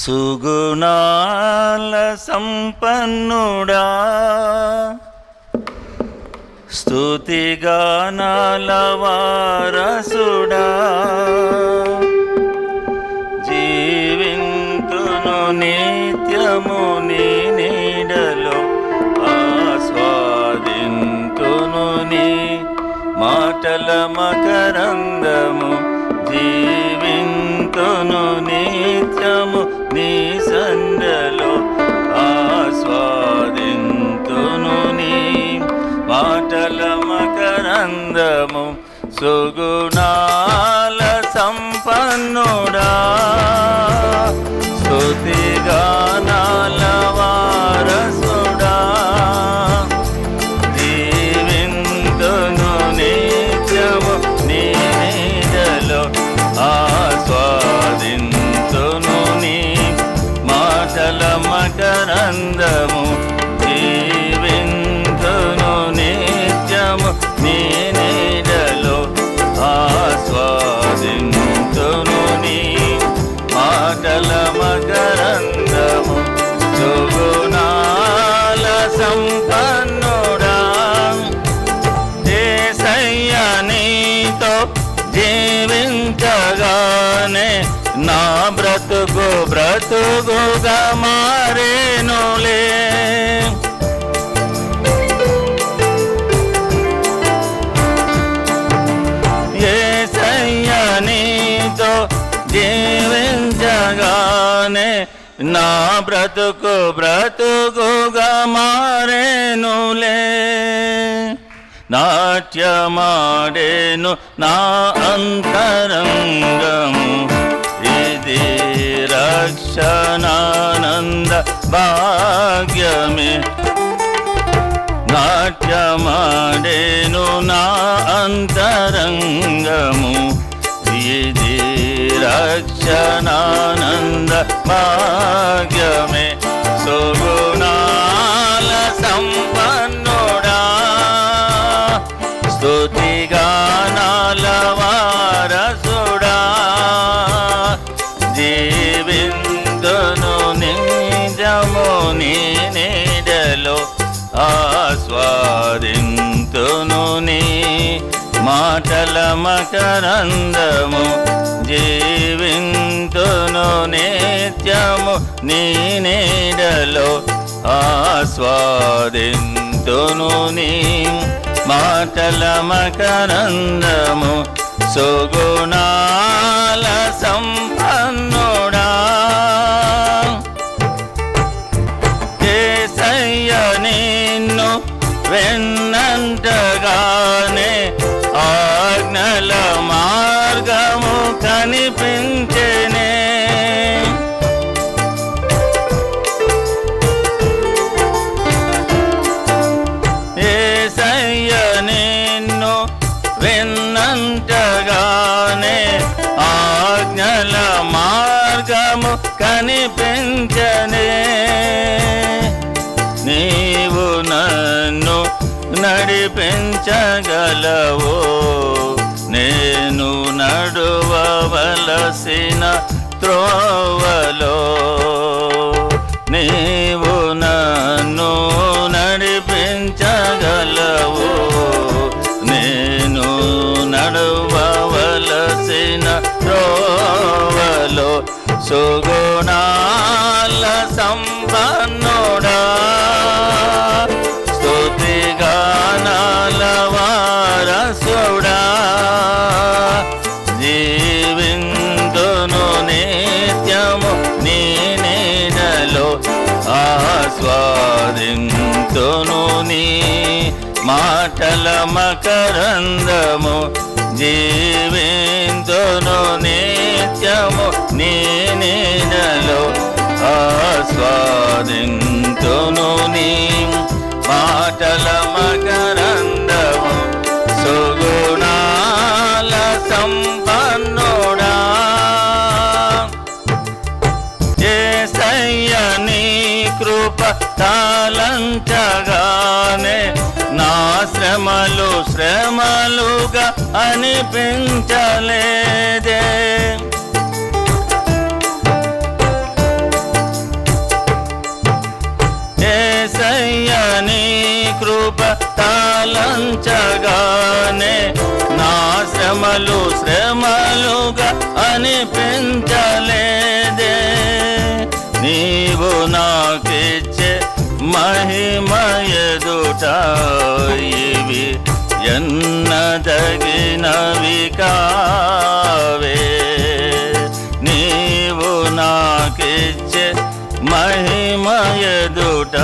సుగుణాల సంపన్నుడా, స్తుతిగానాల వారసుడా, జీవింతును నిత్యము నీ నీడలో, ఆస్వాదింతును నీ మాటల మకరందము, జీవింతును నిత్యము నీ సందలో, ఆస్వాదింతును నీ మాటల మకరందము. సుగుణాల సంపన్నుడా, స్తుతిగానాల వారసుడా, జీవింతును నిత్యము నీ నీడలో, ఆస్వాదింతును నీ మాటల మకరందము, జీవింతును నిత్యము నీ నీడలో, ఆస్వాదింతును నీ మాటల మకరందము. సుగుణాల సంపన్నుడా, యేసయ్య నీతో జీవించగానే నా బ్రతుకు బ్రతుకుగా మారేనులే. యేసయ్య నీతో జీవించగానే నా బ్రతుకు బ్రతుకుగా మారేనులే. నాట్యమాడేను నా అంతరంగము, ఇది రక్షణానంద భాగ్యమే. నాట్యమాడేను నా అంతరంగము, ఇది రక్షణానంద భాగ్యమే. సుగుణాల సంపన్నుడా, స్తుతిగానాల వారసుడా, జీవింతును నిజము నీ నీడలో, ఆస్వాదింతును నీ మాటల మకరందము, జీవింతును నిత్యము నీ నీడలో, ఆస్వాదింతును నీ మాటల మకరందము. సుగుణాల సంపన్నుడా, యేసయ్య నిన్ను వెన్నంటగానే ఆజ్ఞల మార్గము కనిపించెనే. యేసయ్య నిన్ను వెన్నంటగానే ఆజ్ఞల మార్గము కనిపించెనే. నీవు నన్ను నడిపించగలవో, నేను నడువవలసిన త్రోవలో. నీవు నన్ను నడిపించగలవో, నేను నడువవలసిన త్రోవలో. సుగుణాల సంపన్నుడా, స్తుతిగానాల వారసుడా, జీవింతును నిత్యము నీ నీడలో, ఆస్వాదింతును నీ మాటల మకరందము, జీవింతును నిత్యము నీ నీడలో, ఆస్వాదింతును నీ మాటల మకరందము. సుగుణాల సంపన్నుడా, యేసయ్య నీ కృప తాలంచగానే నా శ్రమలు శ్రమలుగా అనిపించలేదే. కృప తాళంచగానే నా శ్రమలుగా అనిపించలేదే. నీవు నాకిచ్చే మహిమ ఎదుట ఇవి ఎన్నదగినవి కావే. నీవు నాకిచ్చే మహిమ ఎదుట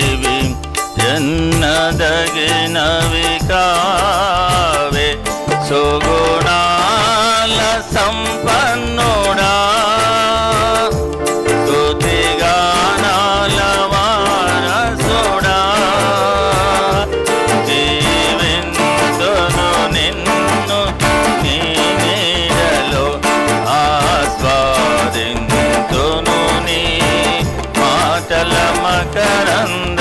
ఇవి ఎన్నదగినవి కావే. సుగుణాల సంపన్నుడా, స్తుతిగానాల వారసుడా, జీవింతును నిన్ను నీ నీడలో, ఆస్వాదింతును నీ మాటల మకరంద